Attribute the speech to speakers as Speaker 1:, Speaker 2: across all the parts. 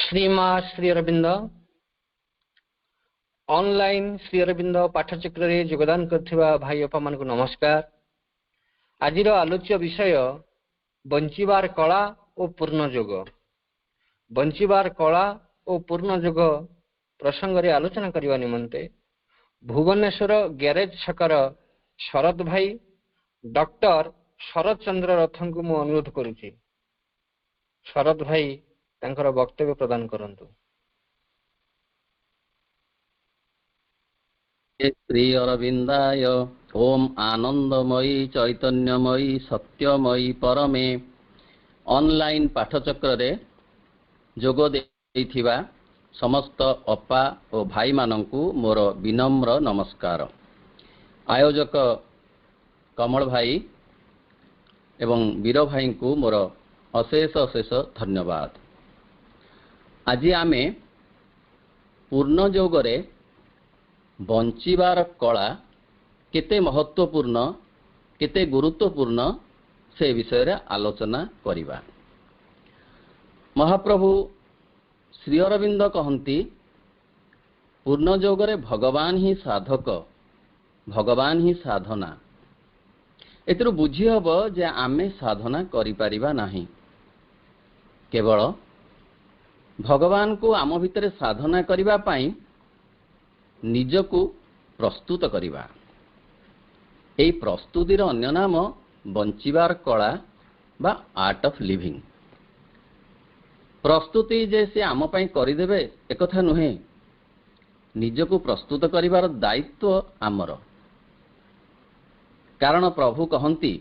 Speaker 1: श्रीमा Shri Arvind online Shri Arvind पाठचक्र रे योगदान करथिबा भाई अपा मान को नमस्कार। आज आलोच्य विषय बंचिबार कला और पूर्ण योग। बंचिबार कला और पूर्ण योग प्रसंग रे आलोचना करने निमंते भुवनेश्वर गैरेज छकर शरद भाई डॉक्टर शरद चंद्र रथ को मु अनुरोध करुछि। शरद भाई तांकर वक्तव्य प्रदान करंतु।
Speaker 2: श्री अरविंदाय ओम आनंदमयी चैतन्यमयी सत्यमयी परमे ऑनलाइन पाठचक्र रे जोग देथिबा समस्त अपा और भाई मानंकु मोर विनम्र नमस्कार। आयोजक कमल भाई एवं वीर भाई को मोर अशेष अशेष धन्यवाद। आज आमे पूर्ण योग रे बंचिबार कला केते महत्वपूर्ण केते गुरुत्वपूर्ण से विषय रे आलोचना करिबा। महाप्रभु श्री अरविंद कहंती पूर्ण योग रे भगवान ही साधक भगवान ही साधना। एतरु बुझी हबो जे आमे साधना करि परिबा नाही, केवल भगवान को आम भितर साधना करिबा पाई निजकु प्रस्तुत करिबा। एई प्रस्तुतिर अन्य नाम बंचिबार कला बा आर्ट ऑफ लिविंग। प्रस्तुति जे से आम पाई करिदेबे एकथा नुहे, निजकु प्रस्तुत करिबार दायित्व आमर। कारण प्रभु कहंती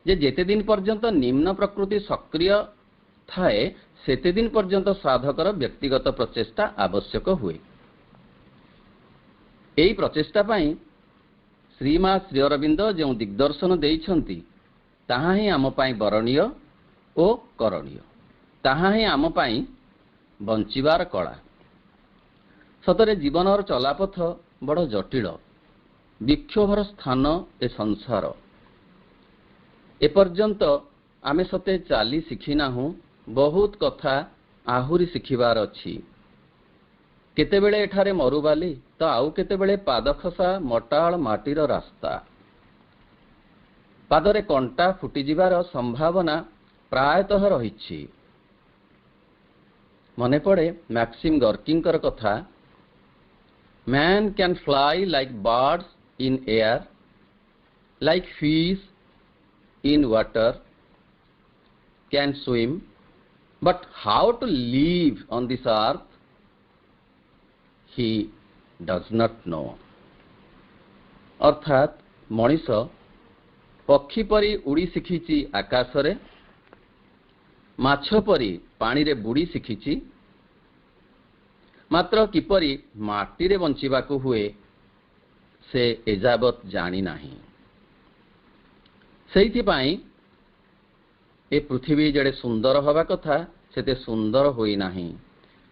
Speaker 2: जे जेते दिन पर्यंत निम्न प्रकृति सक्रिय थाए सेते दिन पर्यंत साधकर व्यक्तिगत प्रचेष्टा आवश्यक हुए। एई प्रचेष्टा पाई श्रीमा श्री अरविंद जो दिग्दर्शन देइछंती ताहा ही आम पाई बरणीय ओ करणीय, ताहा ही आम पाई बंचिबार कला। सतरे जीवनर चलापथ बड़ जटिल, विक्षोभर स्थान ए संसार। एपर्यंत आमे सते चाली शिखिना हूँ, बहुत कथा आहुरी शिखिबार अछि। केतेबेले एठारे मरुबाली तो आउ केतेबेले पादखसा मटाळ माटीर रास्ता। पादरे कंटा फुटी जिबार संभावना प्रायतः रहिछि। मने पड़े मैक्सिम गर्किंकर कथा, man can fly like birds in air, like fish in water, can swim, but how to live on this earth he does not know। अर्थात मनीष पक्षी परी उड़ी शिखिची आकाश रे, माछ परी पानी रे बुड़ी शिखिची, मात्र किपरी माटी रे बंचिबाकू हुए से एजावत जानी नाही। सेइथि पाई ए पृथ्वी जड़े सुंदर हवा कथा सेते सुंदर होई नाही,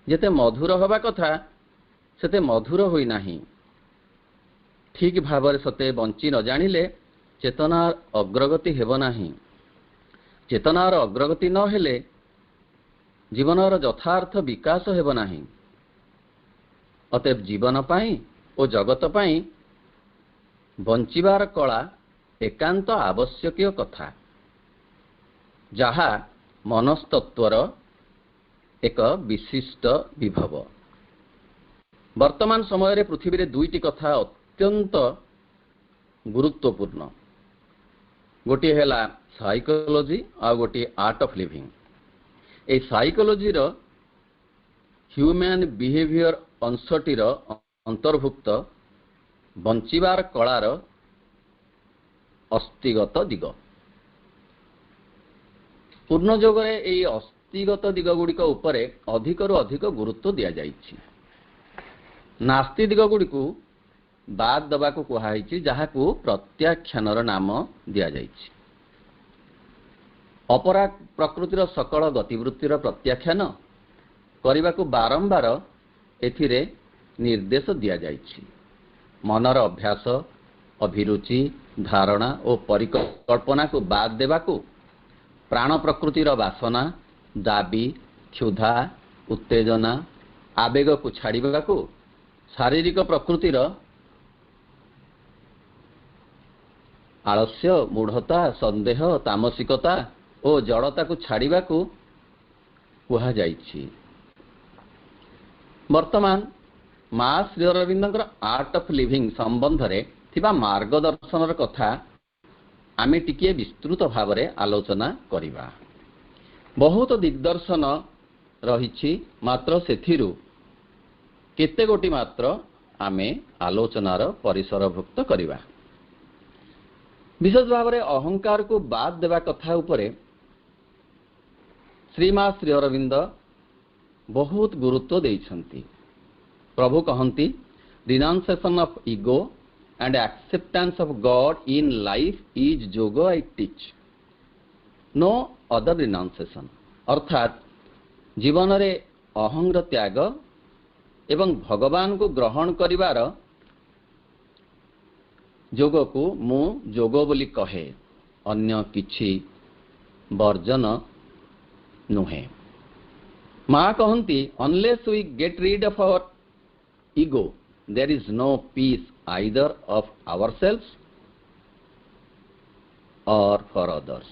Speaker 2: जेते मधुर हवा कथा सेते मधुर होई नाही। ठीक भावरे सते बंची न जानिले चेतनार अग्रगति हेबो नाही। चेतनार अग्रगति न हेले जीवनर यथार्थ विकास हेबो नाही। अतएव जीवन पाई ओ जगत पाई बंचिबार कला एकांत आवश्यकीय कथा, जहा मनस्तत्वर एक विशिष्ट विभव। वर्तमान समय रे पृथ्वी रे दुईटी कथा अत्यंत गुरुत्वपूर्ण। गोटे हेला साइकोलॉजी आ गोटे आर्ट ऑफ लिविंग। ए साइकोलॉजी रो ह्यूमन बिहेवियर अंशटीर अंतर्भुक्त बंचिबार कलार अस्थिगत दिग। पूर्ण योग रे एई अस्थिगत दिग गुड़िक उपरे अधिकरु अधिक गुरुत्व दिया जाइछि। नास्ति दिग गुड़िकु बाद दबाकू कुहाइछि, जहाकू प्रत्याख्यानर नाम दिया जाइछि। अपरा प्रकृतिर सकल गतिवृत्तिर प्रत्याख्यान करिबाकू बारंबार एथिरे निर्देश दिया जाइछि। मनर अभ्यास, अभिरुचि, धारणा और परिकल्पना को बाद देबाकू प्राण प्रकृतिर वासना, दाबी, क्षुधा, उत्तेजना आवेग को छाड़िबा को शारीरिक प्रकृतिर आलस्य मूढ़ता संदेह तामसिकता और जड़ता को छाड़िबा को कुहा जाइछि। वर्तमान मां Shri Arvinder art of living संबंध रे थिबा मार्गदर्शन कथा आमे टिके विस्तृत भाव में आलोचना करिबा। बहुत दिग्दर्शन रहिछि मात्र सेथिरु केते गोटी मात्र आमे आलोचनार परिसरभुक्त करिबा। विशेष भाव में अहंकार को बाद देवा कथा उपरे श्रीमा श्री अरविंद बहुत गुरुत्व देइछंती। प्रभु कहंती renunciation of ego and acceptance of God in life is yoga I teach, no other renunciation. अर्थात जीवन रे अहंग त्याग एवं भगवान को ग्रहण करिवार जोग को मु जोग बोली कहे, अन्य किछि वर्जन नुहे। मां कहंती unless we get rid of our ego there is no peace either of ourselves or for others.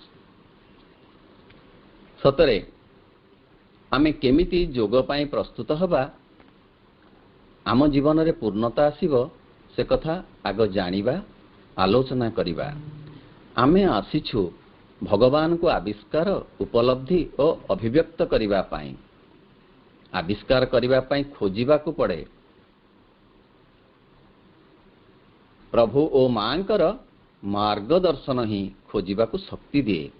Speaker 2: सतरे आमे केमिति जोग पाई प्रस्तुत हबा आम जीवन रे पूर्णता आसीबो से कथा आग जानिबा आलोचना करिबा। आमे आसीछु भगवान को आविष्कार उपलब्धि और अभिव्यक्त करिबा पाई। आविष्कार करिबा पाई खोजिबा को पड़े। प्रभु ओ मांकर मार्गदर्शन ही खोजिबा को शक्ति दिए।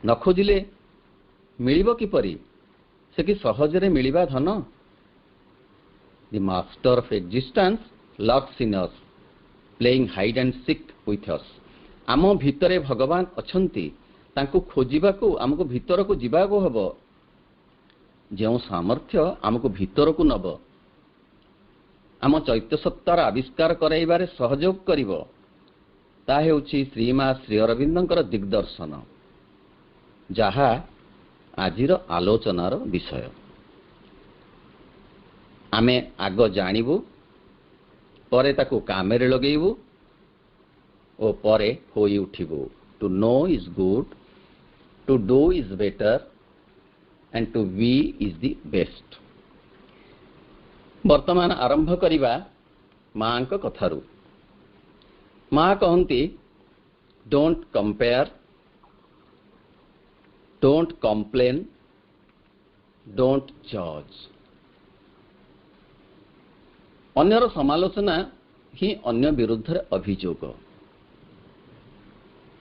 Speaker 2: न खोजिले मिलिबो किपरि? से कि सहजरे मिलिबा धन। The master of existence lurks in us playing hide and seek with us. आम भितरे भगवान अछंती, तांको खोजिबा को हमको भीतर को जीवा को हबो। जो सामर्थ्य हमको भीतर को नब आम चैत्य सत्तार आविष्कार कराइबारे सहयोग करिवो, ता हेउछि श्रीमा श्री अरविंदंकर दिग्दर्शन, जहा आजिर आलोचनार विषय। आमे आग जानिबु, परे ताकु कामेरे लगेइबु ओ परे होई उठिबु। To know is good, to do is better and to be is the best. वर्तमान आरंभ करिबा मां को कथारु। मां कहंती don't compare, don't complain, don't जज। अन्यर समालोचना ही अन्य विरुद्ध अभियोग।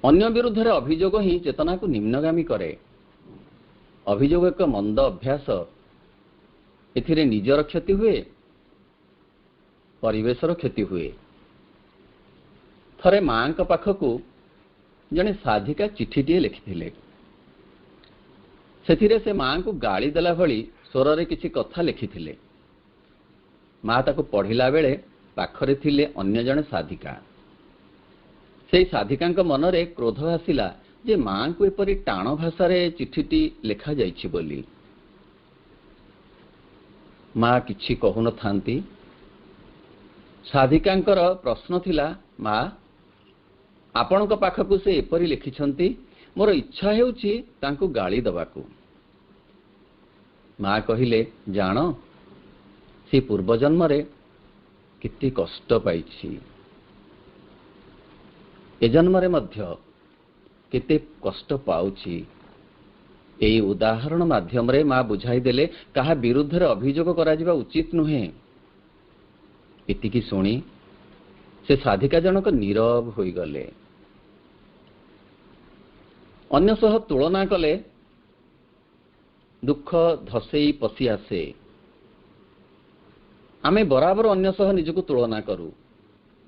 Speaker 2: अन्य विरुद्ध अभियोग ही चेतना को निम्नगामी करे। अभियोग एक मंद अभ्यास। एथिरे निजर क्षति हुए, परिवेशर क्षति हुए। थरे मां का पाखकु जने साधिका चिठीटीए लिखिथिले। सेथिरे से मां को गाली देला भली स्वर रे किछि कथा लिखिथिले। मां ताको पढ़िला बेले पाखरे थिले अन्य जने साधिका। से साधिकांक मनरे क्रोध आसिला जे मां को एपरि टाण भाषा रे चिठीटी लिखा जाइछि बोली। मां किछि कहु न थांती। साधिकांकर प्रश्न थिला, मां आपणक पाखकु से एपरि लिखिछंती, मोर इच्छा हेउछि तांको गाली दबाकू। मां कहिले, जानो से पूर्व जन्म रे किति कष्ट पाइछि, ए जन्म रे मध्य केते कष्ट पाउछि। एई उदाहरण माध्यम रे मां बुझाई देले कहा विरुद्ध रे अभियोग करा जिबा उचित नुहे। एतिकी सुनी से साधिका जनक नीरव होई गले। अन्य सह तुलना कले दुख धसेई पसी आसे। आमे बराबर अन्य सह निजको तुलना करू,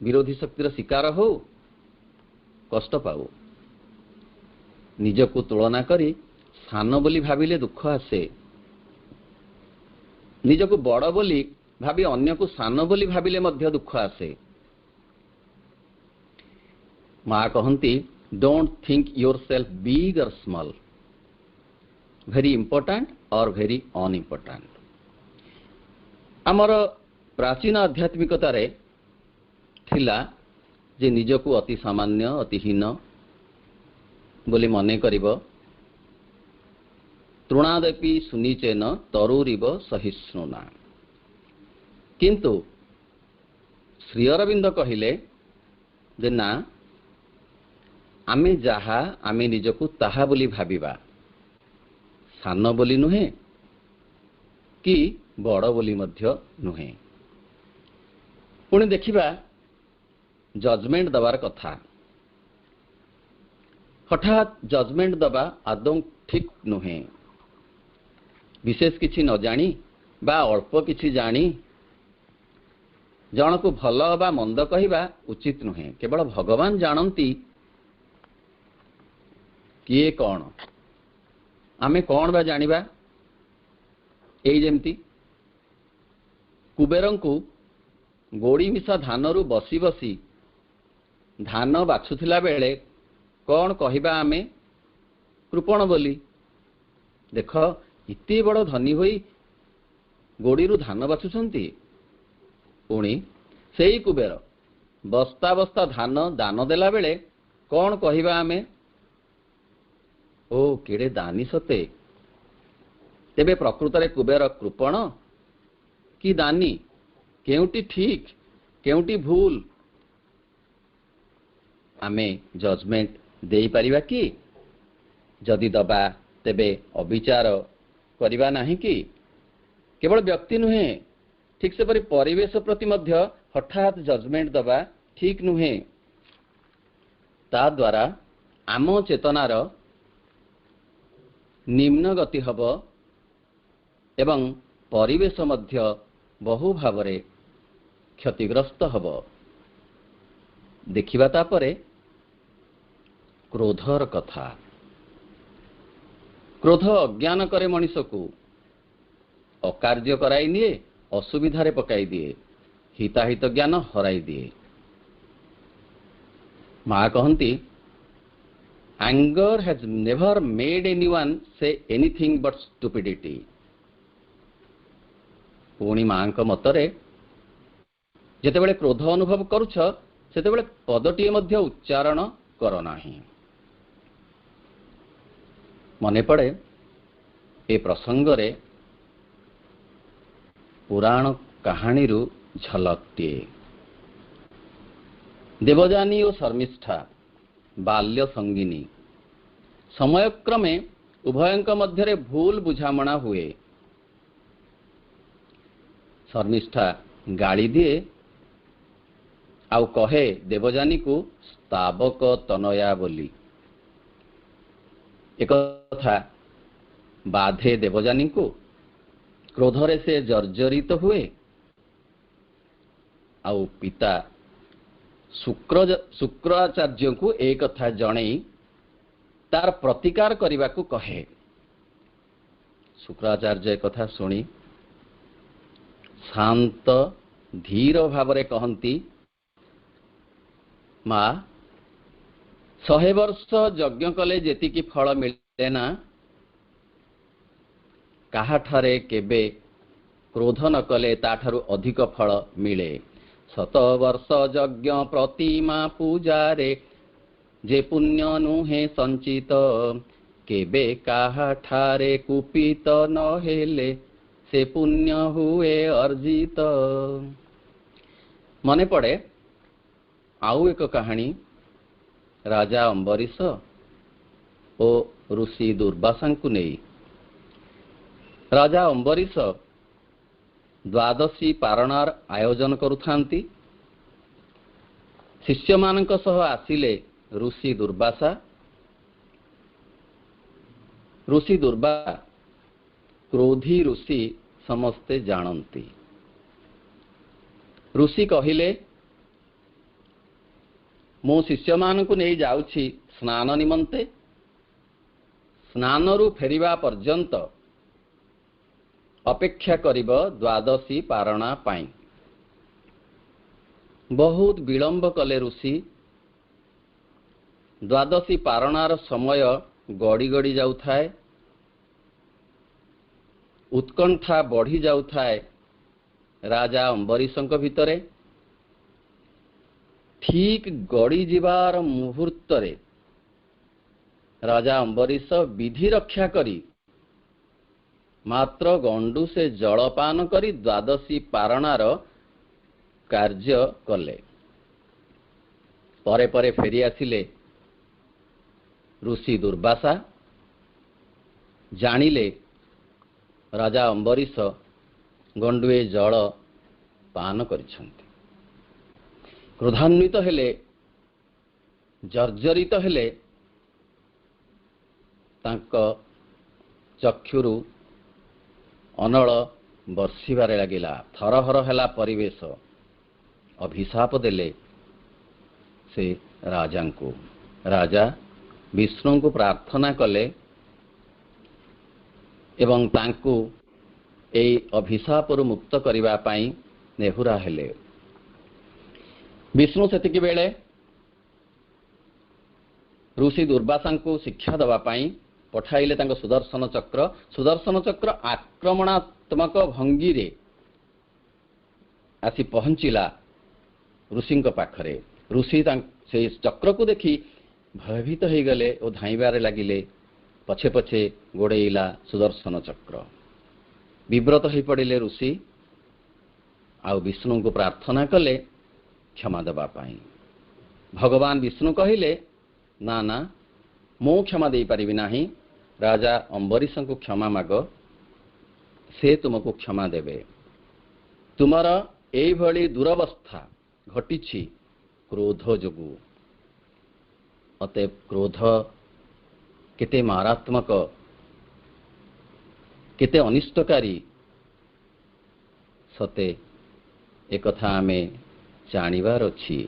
Speaker 2: विरोधी शक्तिर शिकार हो, कष्ट पाऊ। निजको तुलना करी सान बोली भाविले दुख आसे। निजको बड़ बोली भावी अन्य को सान बोली भाविले मध्य दुख आसे। मां कहंती डोंट थिंक योरसेल्फ बिग और स्मॉल, वेरी इंपोर्टेंट और वेरी अनइम्पोर्टेंट। आमर प्राचीन आध्यात्मिकतारे थिला जे निजकू अति सामान्य अति हीन बोली मने करिब तृणादेपी सुनिचेन तरुरिव सहिष्णुना। किंतु श्री अरविंद कहिले जे ना आमे जहा आमे निजकू ताहा बोली भाबिबा सान बोली नुहे कि बड़ बोली मध्य नुहे। पुणी देखिबा जजमेंट दबार कथा हठात जजमेंट दबा आदौ ठीक नुहे। विशेष किछि न जानी बा अल्प किछि जानी जन को भल बा मंद कहिबा उचित नुहे। केवल भगवान जानती किए कौन आमे कौन बा जानिबा। एई जेमती कुबेरंकु गोड़ी मिसा धानरू बसी बसी धान बाछुथिला बेले कौन कहिबा आमे कृपण बोली। देख इते बड़ धनी होई गोड़ीरू धान बाछुछंती। पुणी सेई कुबेर बस्ता बस्ता धान दान देला बेले कौन कहिबा आमे ओ केड़े दानी सते। तेबे प्रकृतरे कुबेर कृपण कि दानी केउटी ठीक केउटी भूल आमे जजमेंट देई परिबा कि जदि दबा तेबे अविचार करिबा नाही कि। केवल व्यक्ति नुहे ठीक से परि परिवेश प्रति मध्य हठात जजमेंट दबा ठीक नुहे। ता द्वारा आम चेतनार निम्न गति हब एवं परिवेश मध्य बहु भावरे क्षतिग्रस्त हब। देखिबा तापरे क्रोधर कथा। क्रोध अज्ञान करे मनीष को अकार्य कराई निए असुविधारे पकाई दिए हिताहित ज्ञान हराई दिए। माँ कहती anger has never made anyone say anything but stupidity. पुणी माँ मतरे जेतेबेले क्रोध अनुभव करुछ सेतेबेले पदटीए मध्य उच्चारण कर नाही। मने पड़े ए प्रसंगरे पुराण कहानी झलकटीए। देवजानी और शर्मिष्ठा बाल्य संगिनी समयक्रमे उभयंक मध्यरे भूल बुझामणा हुए। शर्मिष्ठा गाड़ी दिए आउ कहे देवजानी को स्तावक तनया बोली। एक कथा बाधे देवजानी को क्रोधरे से जर्जरित हुए आउ पिता शुक्राचार्य को एक कथा जणई तार प्रतिकार करने को कहे। शुक्राचार्य एक कथा सुनी शांत धीर भावरे कहती माँ 100 वर्ष यज्ञ कले जेतिकी फल मिले ना काहाठारे केबे क्रोध न कले ताठारु अधिक फल मिले। 100 वर्ष यज्ञ प्रतिमा पूजारे जे पुण्य नुहे संचित केबे काहाठारे कुपित न हेले से पुण्य हुए अर्जित। मने पड़े आउ एक कहानी राजा अंबरीश और ऋषि दुर्वासा को नहीं। राजा अंबरीश द्वादशी पारणार आयोजन करुथांती। शिष्य मानक सह आसिले ऋषि दुर्वासा। ऋषि दुर्वासा क्रोधी ऋषि समस्ते जानती। ऋषि कहिले मो शिष्य मान को नहीं जाउछि स्नान निमंते। स्नानरु फेरिबा पर्यंत अपेक्षा करिब द्वादशी पारणा पाई। बहुत विलंब कले ऋषि। द्वादशी पारणार समय गड़ी गड़ी जाउथाए। उत्कंठा बढ़ी जाउथाए। राजा अम्बरीशଙ୍କ ଭିତରେ ठीक गड़ी जीवार मुहूर्त राजा अम्बरीश विधि रक्षा करी मात्र गंडू से जलपान करी द्वादशी पारणार कार्य कले। परे परे फेरी आसिले ऋषि दुर्वासा जानिले राजा अम्बरीश गंडुए जल पान करिसंती। क्रोधान्वित हेले जर्जरित हेले तांको चक्षुरु अनल बर्षिबारे लागिला। थरहर हैला परिवेश। अभिशाप देले से राजा को। राजा विष्णु को प्रार्थना कले एवं तांको एई अभिशापरु मुक्त करिबा पाई नेहुरा हेले। विष्णु सेतिकी बेले ऋषि दुर्वासा को शिक्षा दवा पाई पठाइले तांको सुदर्शन चक्र। सुदर्शन चक्र आक्रमणात्मक भंगी रे आसी पहुंचिला ऋषि पाखरे। ऋषि से चक्र को देखी भयभीत हो गले और धाइबारे लगिले। पछे पछे गोड़ेला सुदर्शन चक्र। विव्रत हो पड़े ऋषि आउ विष्णु को प्रार्थना कले क्षमा देवा पाई। भगवान विष्णु कहिले ना ना मु क्षमा दे पारिबि नाही। राजा अम्बरीश को क्षमा माग से तुमको क्षमा देवे। तुमर एई भली दुरवस्था घटिछि क्रोध जोगु। अतएव क्रोध केते मारात्मक केते अनिष्टकारी सते एक कथा आमे जानिबार अछि।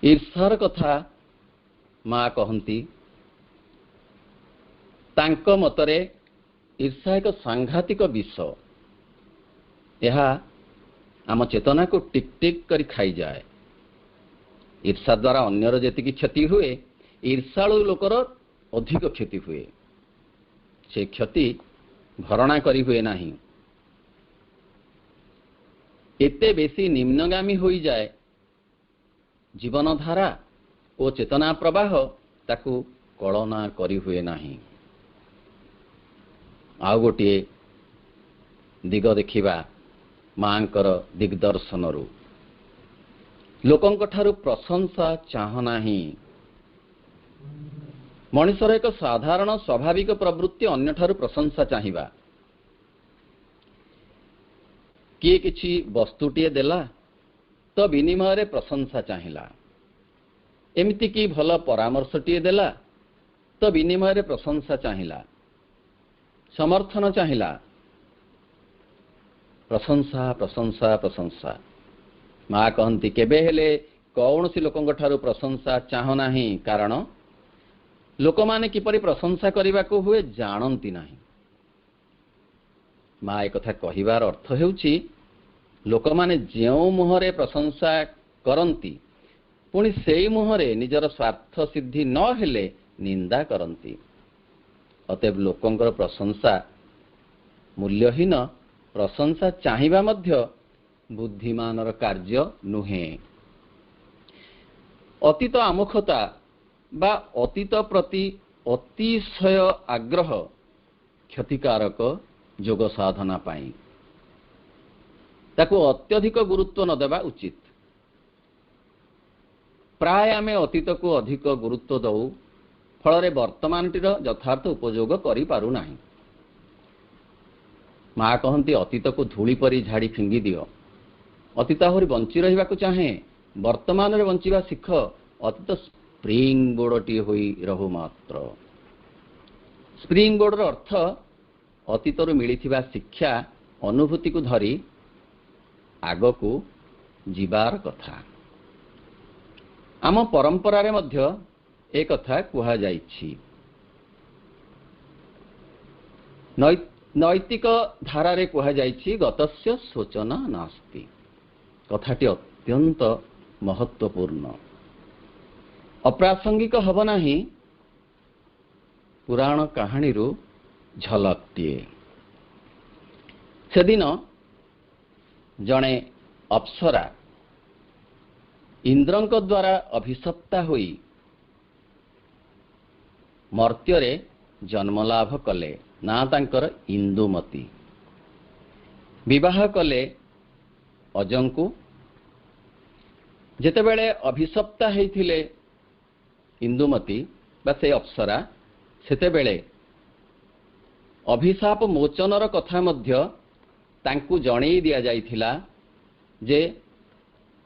Speaker 2: ईर्षार कथा माँ कहती। तांको मतरे ईर्षा एक सांघातिक विष। यह आम चेतना को टिक टिक करी खाई जाए। ईर्षा द्वारा अन्यर जेतिकी क्षति हुए ईर्षाळु लोकर अधिक क्षति हुए। से क्षति भरणा करी हुए नहीं। एते बेसी निम्नगामी हो जाए जीवन धारा और चेतना प्रवाह ताकू कलना करी हुए नहीं। आउ गोटे दिग देखिबा मांकर दिग्दर्शन रु लोकंक ठारू प्रशंसा चाह नाही। मनुष्यर एक साधारण स्वाभाविक प्रवृत्ति अन्य ठारू प्रशंसा चाहिबा। किए किछि वस्तुटीए देला तो विनिमय रे प्रशंसा चाहिला। एमिति कि भल परामर्शटीए देला तो विनिमय रे प्रशंसा चाहिला। समर्थन चाहिला। प्रशंसा प्रशंसा प्रशंसा। माँ कहती केबे हेले कौनसी लोकंक ठारू प्रशंसा चाह नाही। कारण लोक माने किपरि प्रशंसा करने को हुए जानती नहीं। माँ एक कथा कहिबार अर्थ हेउछि लोक माने जेउ मुहरे प्रशंसा करती पुणी सेई मुहरे निजर स्वार्थ सिद्धि न हेले निंदा करती। अतएव लोकंकर प्रशंसा मूल्यहीन। प्रशंसा चाहिबा मध्य बुद्धिमानर कार्य नुहे। अतीत आमुखता बा अतीत प्रति अतिशय आग्रह क्षतिकारक योग साधना पाई। ताकू अत्यधिक गुरुत्व न देवा उचित। प्राय आमे अतीत को अधिक गुरुत्व दऊ फल वर्तमानटीर यथार्थ उपयोग करि पारु नाही। माँ कहती अतीत को धूली परी झाड़ी फिंगी दियो। अतीत आहुरी बंची रहिबा को चाहे वर्तमान रे बंचिबा शिख। अतीत स्प्रिंग बोर्डटी होई रहु मात्र। स्प्रिंग बोर्डर अर्थ अतीतर मिलिथिबा शिक्षा अनुभूति को धरी आग को जीवार कथा। आम परंपरा रे मध्य एक कथा कुहा जाइछि। नैतिक धारा रे कुहा जाइछि गतस्य शोचना नास्ति। कथाटी अत्यंत महत्वपूर्ण। अप्रासंगिक हब नाही। पुराण कहानी रू झलकटीए। से दिन जड़े अप्सरा इंद्रंक द्वारा अभिशप्ता होई मर्त्यरे जन्मलाभ कले ना तांकर इंदुमती विवाह कले अजंकु जेतेबेले अभिशप्ता होइथिले इंदुमती बा से अप्सरा सेतेबेले अभिशाप मोचनर कथा मध्य तांकु जणेई दिया जाइथिला जे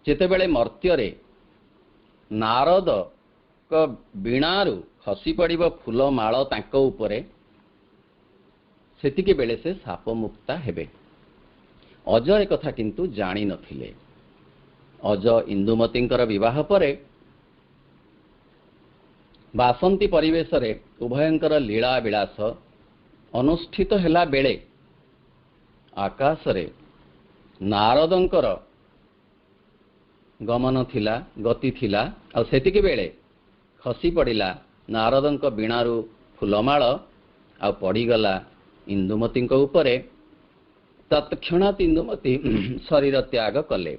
Speaker 2: जेतेबेले मर्त्यरे नारद क बीणारु खसी पड़िबो फूलमाଳ तांको उपरे सेतिके बेले से साप मुक्ता हेबे। अज ए कथा किंतु जानी नथिले। अज इंदुमतींकर विवाह परे बासंती परिवेश रे उभयंकर लीला विलास अनुष्ठित हेला बेले आकाश रे नारदंकर गमन थिला गति थिला आ सेतिके बेले खसी पड़िला नारदंक बीणारु फूलमाଳ आ पड़ीगला इंदुमती उपरे। तत्क्षणात इंदुमती शरीर त्याग कले।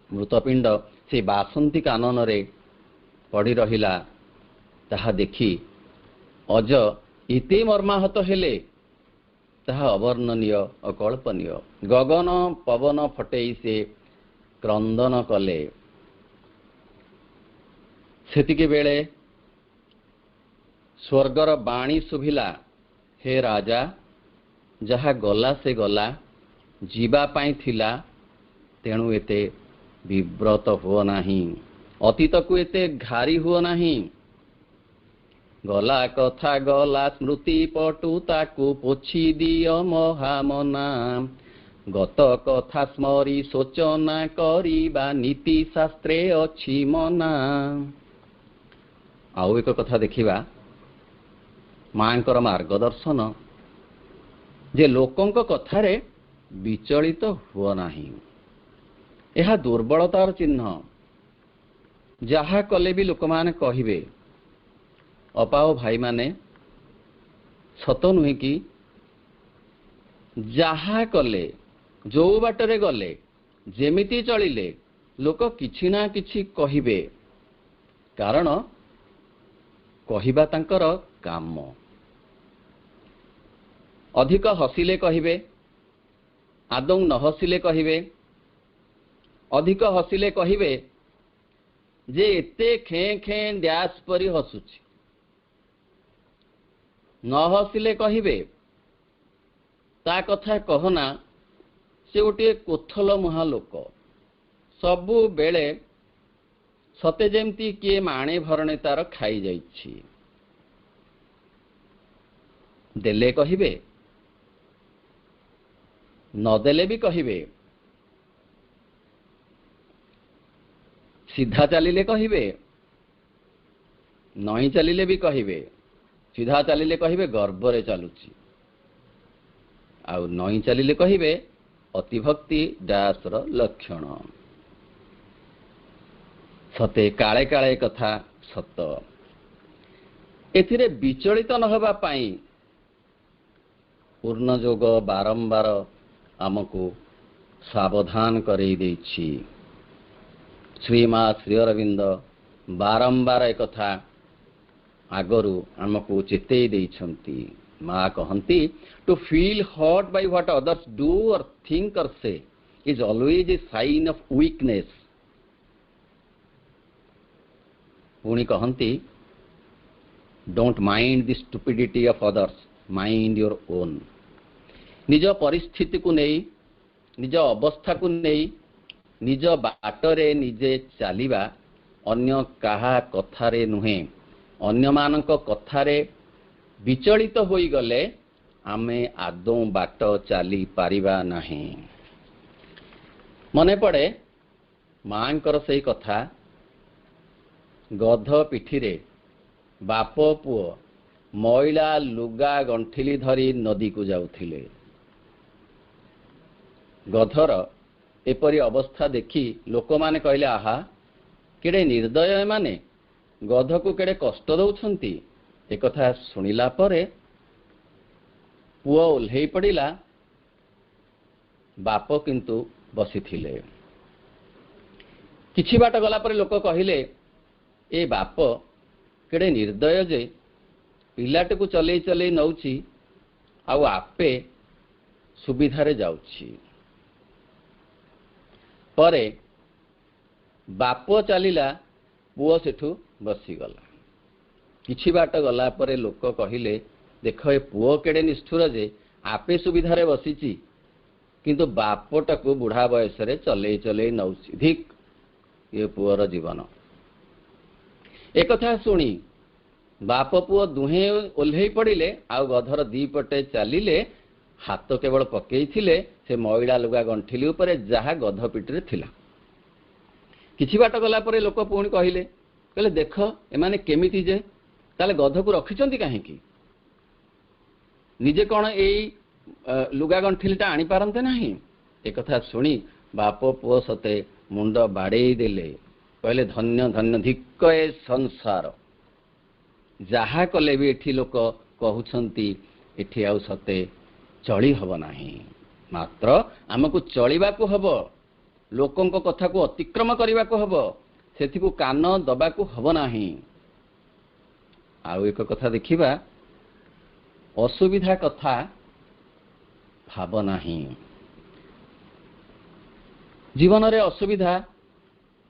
Speaker 2: मृतपिंड से बासंती कानन रे पड़ी रहिला ताहा देखी अज इते मर्माहत हेले ताहा अवर्णनीय अकल्पनीय। गगन पवन फटेई से क्रंदन कले। सेतिके बेले स्वर्गर बाणी शुभिला हे राजा जहा गला से गला जीवा पाई थिला तेणु एते विव्रत हुओ नाही अतीत को एते घारी हुओ नाही। गला कथा गला स्मृति पटु ताकु पोछि दियो महामना गत कथा स्मरी सोचना करिबा नीति शास्त्रे अछि मना। आउ एक कथा देखिबा मांकर मार्गदर्शन जे लोकंक कथारे विचलित हुओ नाही। यह दुर्बलतार चिन्ह। जहा कले भी लोक माने कहिबे अपाओ भाई माने सत नुहे कि जहा कले जो बाटरे गले जेमिति चलिले लोक किछि ना किछि कहिबे कारण कहिबा तांकर काम। अधिक हसिले कहिबे आदौ न हसिले कहिबे अधिक हसिले कहिबे जे एते खे खे डैश परी हसुछि न हसिले कहिबे ता कथा कहना से गोटे कोथल मुहा लोक सबु बेले सते जेमती किए माणे भरणे तार खाई जाइछि। देले कहिबे नदेले भी कहिबे सीधा चलिले कहिबे नई चलिले भी कहिबे सीधा चलिले कहिबे गर्भरे चलुछि आउ नई चलिले कहिबे अतिभक्ति दासर लक्षण। सते काले काले कथा सत एथिरे विचलित न होबा पाई पूर्ण जोग बारंबार आमको सावधान करई देछि। श्रीमा श्री अरविंद बारंबार एक कथा आगरु आमको चेतई देइछंती। माँ कहती to feel hurt by what others do or think or say is always a sign of weakness. पुणी कहती don't mind the stupidity of others mind your own. निज परिस्थिति को नहीं निज अवस्था को नहीं निज बाटरे निजे चलिबा अन्य काहा कथारे नुहे अन्य मानक कथारे विचलित होई गले आमे आदौ बाट चली पारिबा नाही। मने पड़े मांकर से कथा गध पिठिरे बाप पुओ मैला लुगा गंठिली धरी नदी को जाउथिले। गधर एपरी अवस्था देखी लोक माने कहले आहा केड़े निर्दय माने गध को केड़े कष्ट दउछंती। एक कथा सुनिला परे पुओ ओल्हेई पड़िला बाप किंतु बसिथिले। किछि बाट गला पर लोक कहिले ए बाप केड़े निर्दय जे पिलाटे को चले चले नौची आउ आपे सुविधारे जाउछि। परे बाप चलिला पुओ सेठू बसीगला। किछि बाट गला परे लोक कहिले देख ए पुओ केड़े निष्ठुर जे आपे सुविधारे बसीची किंतु बापटाकू बुढ़ा बयस चले चले नौची। धिक ये पुअर जीवन। एक कथा शुणी बाप पुओ दुहे ओल्हे पड़िले आउ गधर दी पटे चलिले। हाथ केवल पकईथिले से मैला लुगा गंठिली उपरे जहा गध पिटरे थिला। किछि बाट गला परे लोक पुणी कहिले कहले देख एमाने केमिति जे ताले गध को रखिचंती काहेकि निजे कौन एई लुगा गंठिलटा आनी पारंते नाही। एक कथा शुणी बाप पुओ सते मुंड बाड़े देले कहले धन्य धन्य धिक्क ए संसार। जहा कले भी एठी लोक कहउछंती एठी आउ सते चली हब नाही। मात्र आमको चलिबा को हब लोकंक कथा को अतिक्रम करबा को हब सेथि को कान दबा को हब नाही। आउ एक कथा देखिबा असुविधा कथा भाव नाही। जीवन रे असुविधा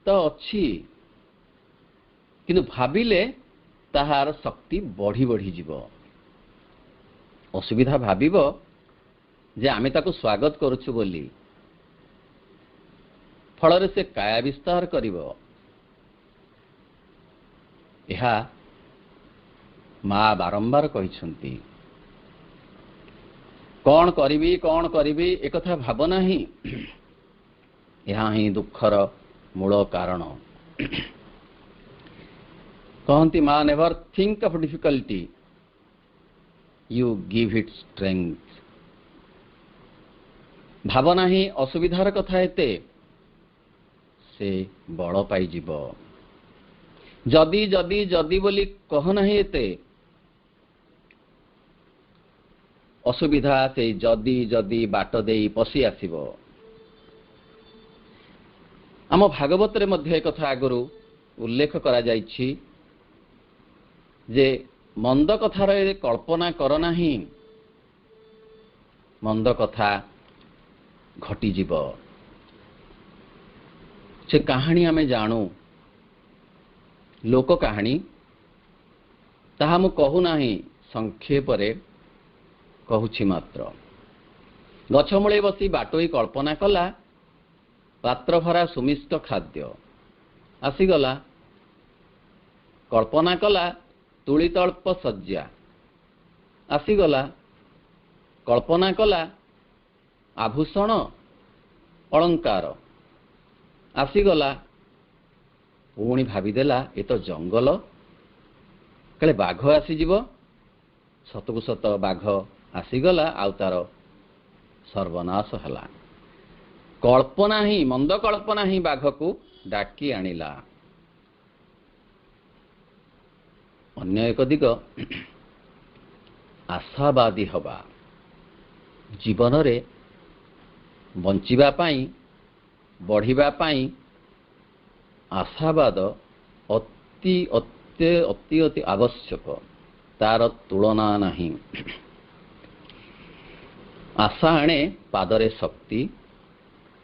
Speaker 2: तो अच्छी किंतु भाविले ताहार शक्ति बढ़ी बढ़ी जीव। असुविधा भाविब जे आमे ताको स्वागत करूछु बोली फल से काया विस्तार करिब। एहा माँ बारंबार कहिसंती कौन करिबी एक कथा भाव नाही। यहाँ ही दुखर मूल कारण। कहती माँ never think of difficulty you give it strength. भावना ही असुविधार कथा एते से बड़ पाई जीव। जदी जदी जदी बोली कह नहीं एते असुविधा से जदी जदी बाट देई पसी आसीबो। आम भागवत रे मध्य एक कथा आगरू उल्लेख करा जाइछि जे मंद कथार कल्पना कर नाही मंद कथा घटी जीव। से कहानी आमे जानू लोक कहानी ताहा मु कहू नाही संक्षेप रे कहूछि मात्र। गछमूले बसी बाटोई कल्पना कला पात्र भरा सुमिष्ट खाद्य आसीगला। कल्पना कला तुलितल्प सज्जा आसीगला। कल्पना कला आभूषण अलंकार आसीगला। पुणी भाविदेला ए तो जंगल कले बाघ आसीजिव। सतकु सत बाघ आसीगला आउ तार सर्वनाश हला। कल्पना ही मंद कल्पना ही बाघ को डाकी आनिला। अन्य एक दिग आशावादी हवा जीवन रे बंचिबा पाई बढ़िबा पाई आशावाद अति अति अति अति आवश्यक। तार तुलना नहीं। आशा आणे पादरे शक्ति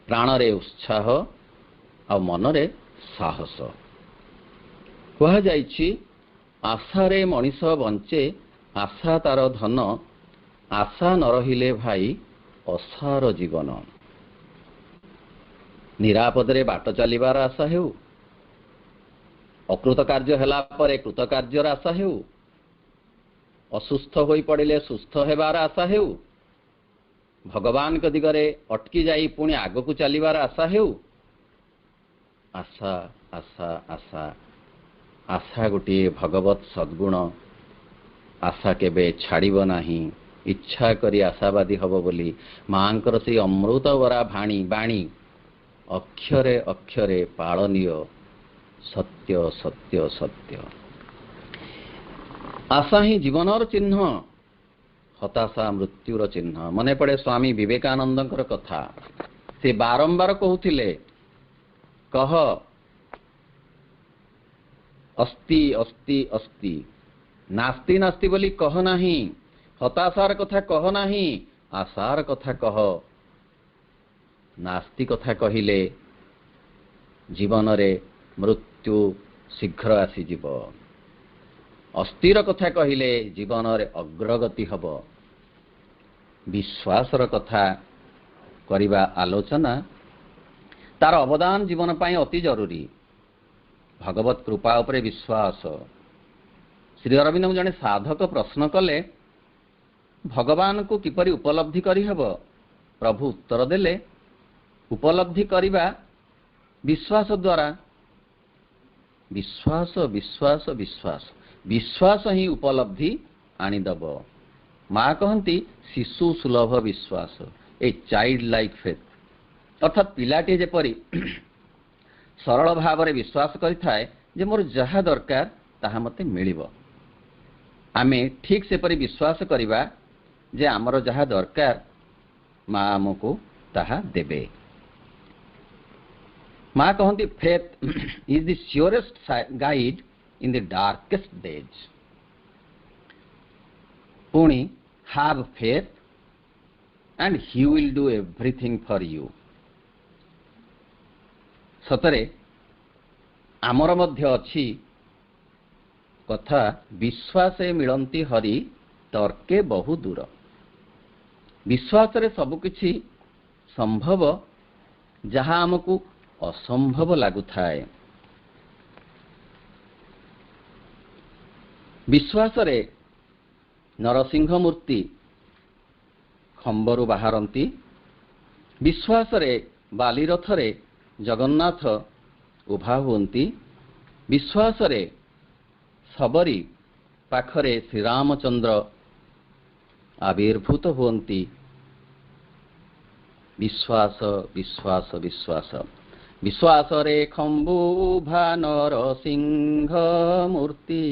Speaker 2: प्राणरे उत्साह आ मनरे साहस। कहा जाइछि आशारे मनीष बंचे आशा तार धन। आशा न रहिले भाई असार जीवन। निरापदरे बाट चलिबार आशा हेउ अकृत कार्य हेला परे कृत कार्यर आशा हेउ असुस्थ होई पड़िले सुस्थ हेबार आशा हेउ भगवान के दिगरे अटकी जाई पुणी आग को चलिबार आशा हेउ। आशा आशा आशा आशा गोटे भगवत सद्गुण। आशा केबे छाड़िब नाही। इच्छा करी आशावादी हब बोली मांकर से अमृत वरा भाणी बाणी अक्षरे अक्षरे पालनीय सत्य सत्य सत्य। आशा ही जीवनर चिन्ह हताशा मृत्युर चिन्ह। मने पड़े स्वामी विवेकानंदंकर कथा ସେ ବାରମ୍ବାର କହୁଥିଲେ କହ ଅସ୍ତି ଅସ୍ତି ଅସ୍ତି, ନାସ୍ତି ନାସ୍ତି ବୋଲି କହ ନାହିଁ, ହତାଶାର କଥା କହ ନାହିଁ, ଆଶାର କଥା କହ। ନାସ୍ତି କଥା କହିଲେ ଜୀବନରେ ମୃତ୍ୟୁ ଶୀଘ୍ର ଆସିଯିବ, ଅସ୍ଥିର କଥା କହିଲେ ଜୀବନରେ ଅଗ୍ରଗତି ହେବ। ବିଶ୍ୱାସର କଥା କରିବା ଆଲୋଚନା, ତାର ଅବଦାନ ଜୀବନ ପାଇଁ ଅତି ଜରୁରୀ। ଭଗବତ କୃପା ଉପରେ ବିଶ୍ୱାସ। ଶ୍ରୀ ଅରବିନ୍ଦଙ୍କୁ ଜଣେ ସାଧକ ପ୍ରଶ୍ନ କଲେ ଭଗବାନଙ୍କୁ କିପରି ଉପଲବ୍ଧି କରିହେବ? ପ୍ରଭୁ ଉତ୍ତର ଦେଲେ ଉପଲବ୍ଧି କରିବା ବିଶ୍ୱାସ ଦ୍ୱାରା। ବିଶ୍ୱାସ ବିଶ୍ୱାସ ବିଶ୍ୱାସ, ବିଶ୍ୱାସ ହିଁ ଉପଲବ୍ଧି ଆଣିଦେବ। ମା କହନ୍ତି ଶିଶୁ ସୁଲଭ ବିଶ୍ୱାସ, ଏ ଚାଇଲ୍ଡ ଲାଇକ୍ ଫେଥ୍, ଅର୍ଥାତ୍ ପିଲାଟିଏ ଯେପରି ସରଳ ଭାବରେ ବିଶ୍ୱାସ କରିଥାଏ ଯେ ମୋର ଯାହା ଦରକାର ତାହା ମୋତେ ମିଳିବ, ଆମେ ଠିକ୍ ସେପରି ବିଶ୍ୱାସ କରିବା ଯେ ଆମର ଯାହା ଦରକାର ମା ଆମକୁ ତାହା ଦେବେ। ମା କହନ୍ତି faith is the surest guide in the darkest days. ପୁଣି have faith and he will do everything for you। ସତରେ ଆମର ମଧ୍ୟ ଅଛି କଥା, ବିଶ୍ୱାସେ ମିଳନ୍ତି ହରି ତର୍କେ ବହୁ ଦୂର। ବିଶ୍ୱାସରେ ସବୁକିଛି ସମ୍ଭବ ଯାହା ଆମକୁ ଅସମ୍ଭବ ଲାଗୁଥାଏ। ବିଶ୍ୱାସରେ ନରସିଂହ ମୂର୍ତ୍ତି ଖମ୍ବରୁ ବାହାରନ୍ତି, ବିଶ୍ୱାସରେ ବାଲିରଥରେ ଜଗନ୍ନାଥ ଉଭା ହୁଅନ୍ତି, ବିଶ୍ୱାସରେ ଶବରୀ ପାଖରେ ଶ୍ରୀରାମଚନ୍ଦ୍ର ଆବିର୍ଭୂତ ହୁଅନ୍ତି। ବିଶ୍ୱାସ ବିଶ୍ୱାସ ବିଶ୍ୱାସ, ବିଶ୍ୱାସରେ ଖମ୍ବୁଭା ନରସିଂହ ମୂର୍ତ୍ତି,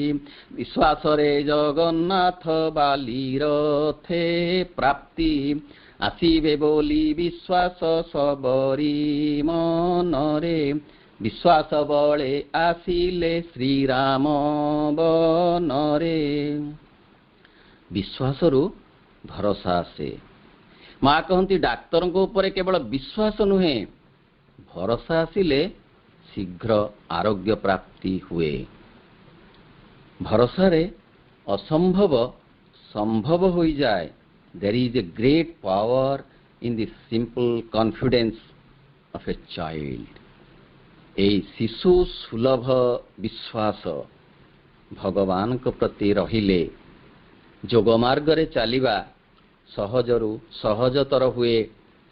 Speaker 2: ବିଶ୍ୱାସରେ ଜଗନ୍ନାଥ ବାଲିରଥେ ପ୍ରାପ୍ତି, ଆସିବେ ବୋଲି ବିଶ୍ୱାସ ଶବରୀ ମନରେ, ବିଶ୍ୱାସ ବଳେ ଆସିଲେ ଶ୍ରୀରାମ ବନରେ। ବିଶ୍ୱାସରୁ ଭରସା ଆସେ। ମା କହନ୍ତି ଡାକ୍ତରଙ୍କ ଉପରେ କେବଳ ବିଶ୍ୱାସ ନୁହେଁ, ଭରସା ଆସିଲେ ଶୀଘ୍ର ଆରୋଗ୍ୟ ପ୍ରାପ୍ତି ହୁଏ। ଭରସାରେ ଅସମ୍ଭବ ସମ୍ଭବ ହୋଇଯାଏ। There is a great power in the simple confidence of a child। ଏହି ଶିଶୁ ସୁଲଭ ବିଶ୍ୱାସ ଭଗବାନଙ୍କ ପ୍ରତି ରହିଲେ ଯୋଗ ମାର୍ଗରେ ଚାଲିବା ସହଜରୁ ସହଜତର ହୁଏ,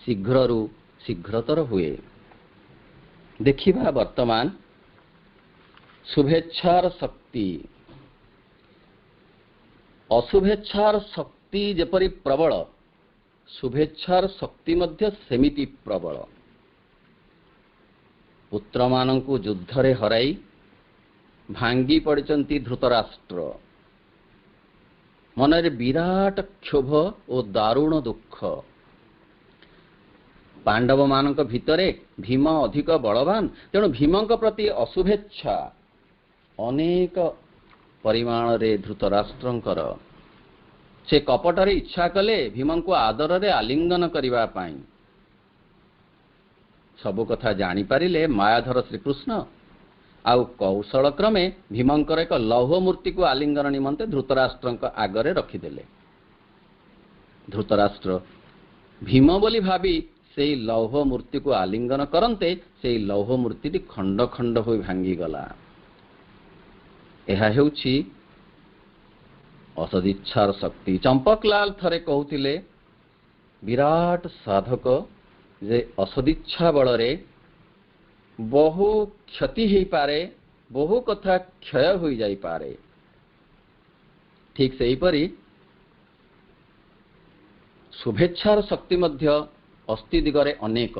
Speaker 2: ଶୀଘ୍ରରୁ ଶୀଘ୍ରତର ହୁଏ। ଦେଖିବା ବର୍ତ୍ତମାନ ଶୁଭେଚ୍ଛାର ଶକ୍ତି। ଅଶୁଭେଚ୍ଛାର ଶକ୍ତି ଯେପରି ପ୍ରବଳ, ଶୁଭେଚ୍ଛାର ଶକ୍ତି ମଧ୍ୟ ସେମିତି ପ୍ରବଳ। ପୁତ୍ରମାନଙ୍କୁ ଯୁଦ୍ଧରେ ହରାଇ ଭାଙ୍ଗି ପଡ଼ିଛନ୍ତି ଧୃତରାଷ୍ଟ୍ର। ମନରେ ବିରାଟ କ୍ଷୋଭ ଓ ଦାରୁଣ ଦୁଃଖ। ପାଣ୍ଡବମାନଙ୍କ ଭିତରେ ଭୀମ ଅଧିକ ବଳବାନ, ତେଣୁ ଭୀମଙ୍କ ପ୍ରତି ଅଶୁଭେଚ୍ଛା ଅନେକ ପରିମାଣରେ ଧୃତରାଷ୍ଟ୍ରଙ୍କର। ସେ କପଟରେ ଇଚ୍ଛା କଲେ ଭୀମଙ୍କୁ ଆଦରରେ ଆଲିଙ୍ଗନ କରିବା ପାଇଁ। ସବୁ କଥା ଜାଣିପାରିଲେ ମାୟାଧର ଶ୍ରୀକୃଷ୍ଣ, ଆଉ କୌଶଳ କ୍ରମେ ଭୀମଙ୍କର ଏକ ଲୌହ ମୂର୍ତ୍ତିକୁ ଆଲିଙ୍ଗନ ନିମନ୍ତେ ଧୃତରାଷ୍ଟ୍ରଙ୍କ ଆଗରେ ରଖିଦେଲେ। ଧୃତରାଷ୍ଟ୍ର ଭୀମ ବୋଲି ଭାବି ସେହି ଲୌହ ମୂର୍ତ୍ତିକୁ ଆଲିଙ୍ଗନ କରନ୍ତେ ସେହି ଲୌହ ମୂର୍ତ୍ତିଟି ଖଣ୍ଡ ଖଣ୍ଡ ହୋଇ ଭାଙ୍ଗିଗଲା। ଏହା ହେଉଛି ଅସଦିଚ୍ଛାର ଶକ୍ତି। ଚମ୍ପକଲାଲ ଥରେ କହୁଥିଲେ ବିରାଟ ସାଧକ ଯେ ଅସଦିଚ୍ଛା ବଳରେ ବହୁ କ୍ଷତି ହୋଇପାରେ, ବହୁ କଥା କ୍ଷୟ ହୋଇଯାଇପାରେ। ଠିକ୍ ସେହିପରି ଶୁଭେଚ୍ଛାର ଶକ୍ତି ମଧ୍ୟ ଅସ୍ତି ଦିଗରେ ଅନେକ।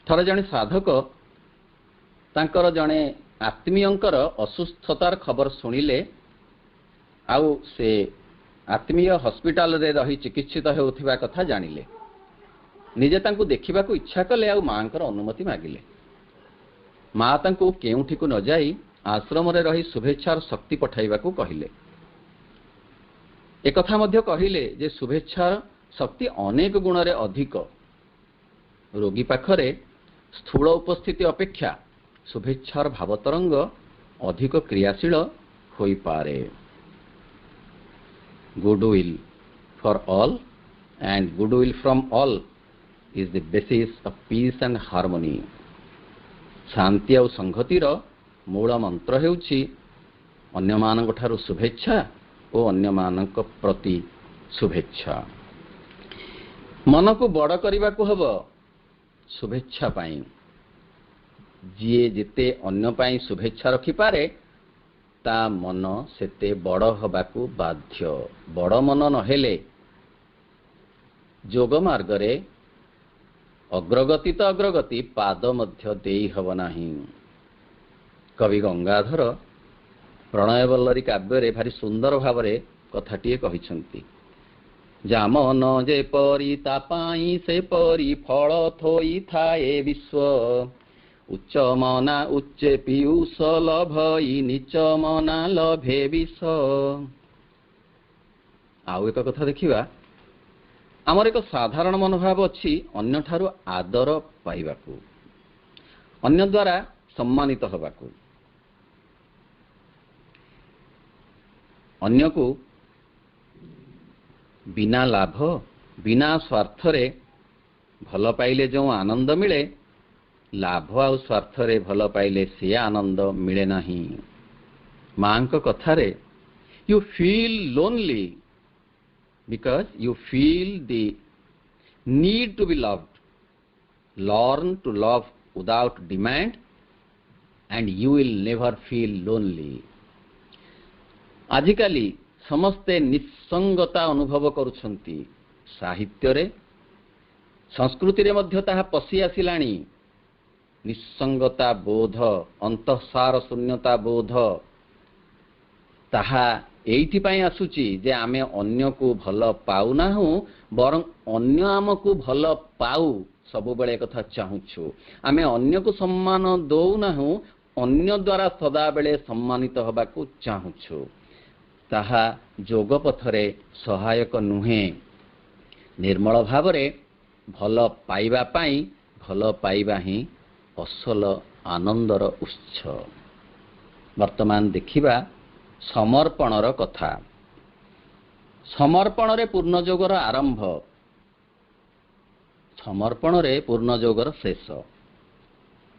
Speaker 2: ଥରେ ଜଣେ ସାଧକ ତାଙ୍କର ଜଣେ ଆତ୍ମୀୟଙ୍କର ଅସୁସ୍ଥତାର ଖବର ଶୁଣିଲେ, ଆଉ ସେ ଆତ୍ମୀୟ ହସ୍ପିଟାଲରେ ରହି ଚିକିତ୍ସିତ ହେଉଥିବା କଥା ଜାଣିଲେ। ନିଜେ ତାଙ୍କୁ ଦେଖିବାକୁ ଇଚ୍ଛା କଲେ ଆଉ ମାଙ୍କର ଅନୁମତି ମାଗିଲେ। ମା ତାଙ୍କୁ କେଉଁଠିକୁ ନ ଯାଇ ଆଶ୍ରମରେ ରହି ଶୁଭେଚ୍ଛାର ଶକ୍ତି ପଠାଇବାକୁ କହିଲେ। ଏକଥା ମଧ୍ୟ କହିଲେ ଯେ ଶୁଭେଚ୍ଛାର ଶକ୍ତି ଅନେକ ଗୁଣରେ ଅଧିକ। ରୋଗୀ ପାଖରେ ସ୍ଥୂଳ ଉପସ୍ଥିତି ଅପେକ୍ଷା ଶୁଭେଚ୍ଛାର ଭାବତରଙ୍ଗ ଅଧିକ କ୍ରିୟାଶୀଳ ହୋଇପାରେ। Goodwill for all and goodwill from all is the basis of peace and harmony. ଶାନ୍ତି ଆଉ ସଂହତିର ମୂଳ ମନ୍ତ୍ର ହେଉଛି ଅନ୍ୟମାନଙ୍କ ଠାରୁ ଶୁଭେଚ୍ଛା ଓ ଅନ୍ୟମାନଙ୍କ ପ୍ରତି ଶୁଭେଚ୍ଛା। ମନକୁ ବଡ଼ କରିବାକୁ ହେବ ଶୁଭେଚ୍ଛା ପାଇଁ। ଯିଏ ଯେତେ ଅନ୍ୟ ପାଇଁ ଶୁଭେଚ୍ଛା ରଖିପାରେ ତା ମନ ସେତେ ବଡ଼ ହେବାକୁ ବାଧ୍ୟ। ବଡ଼ ମନ ନହେଲେ ଯୋଗ ମାର୍ଗରେ ଅଗ୍ରଗତି ତ ଅଗ୍ରଗତି ପାଦ ମଧ୍ୟ ଦେଇ ହେବ ନାହିଁ। କବି ଗଙ୍ଗାଧର ପ୍ରଣୟବଲ୍ଲରୀ କାବ୍ୟରେ ଭାରି ସୁନ୍ଦର ଭାବରେ କଥାଟିଏ କହିଛନ୍ତି। ଯାମନ ଯେପରି ତା ପାଇଁ ସେପରି ଫଳ ଥୋଇଥାଏ ବିଶ୍ୱ, ଉଚ୍ଚ ମନା ଉଚ୍ଚେ ପିୟୁଷ ଲଭଇ ନିଚ ମନା ଲଭେ ବିଷ। ଆଉ ଏକ କଥା ଦେଖିବା, ଆମର ଏକ ସାଧାରଣ ମନୋଭାବ ଅଛି ଅନ୍ୟଠାରୁ ଆଦର ପାଇବାକୁ, ଅନ୍ୟ ଦ୍ୱାରା ସମ୍ମାନିତ ହେବାକୁ। ଅନ୍ୟକୁ ବିନା ଲାଭ ବିନା ସ୍ୱାର୍ଥରେ ଭଲ ପାଇଲେ ଯେଉଁ ଆନନ୍ଦ ମିଳେ, ଲାଭ ଆଉ ସ୍ୱାର୍ଥରେ ଭଲ ପାଇଲେ ସେ ଆନନ୍ଦ ମିଳେ ନାହିଁ। ମାଙ୍କ କଥାରେ you feel lonely because you feel the need to be loved. Learn to love without demand and you will never feel lonely. ଆଜିକାଲି ସମସ୍ତେ ନିଃସଙ୍ଗତା ଅନୁଭବ କରୁଛନ୍ତି। ସାହିତ୍ୟରେ ସଂସ୍କୃତିରେ ମଧ୍ୟ ତାହା ପଶି ଆସିଲାଣି। ନିଃସଙ୍ଗତା ବୋଧ, ଅନ୍ତଃସାର ଶୂନ୍ୟତା ବୋଧ ତାହା ଏଇଥିପାଇଁ ଆସୁଛି ଯେ ଆମେ ଅନ୍ୟକୁ ଭଲ ପାଉନାହୁଁ, ବରଂ ଅନ୍ୟ ଆମକୁ ଭଲ ପାଉ ସବୁବେଳେ କଥା ଚାହୁଁଛୁ। ଆମେ ଅନ୍ୟକୁ ସମ୍ମାନ ଦେଉନାହୁଁ, ଅନ୍ୟ ଦ୍ୱାରା ସଦାବେଳେ ସମ୍ମାନିତ ହେବାକୁ ଚାହୁଁଛୁ। ତାହା ଯୋଗ ପଥରେ ସହାୟକ ନୁହେଁ। ନିର୍ମଳ ଭାବରେ ଭଲ ପାଇବା ପାଇଁ ଭଲ ପାଇବା ହିଁ ଅସଲ ଆନନ୍ଦର ଉତ୍ସ। ବର୍ତ୍ତମାନ ଦେଖିବା ସମର୍ପଣର କଥା। ସମର୍ପଣରେ ପୂର୍ଣ୍ଣଯୋଗର ଆରମ୍ଭ, ସମର୍ପଣରେ ପୂର୍ଣ୍ଣଯୋଗର ଶେଷ।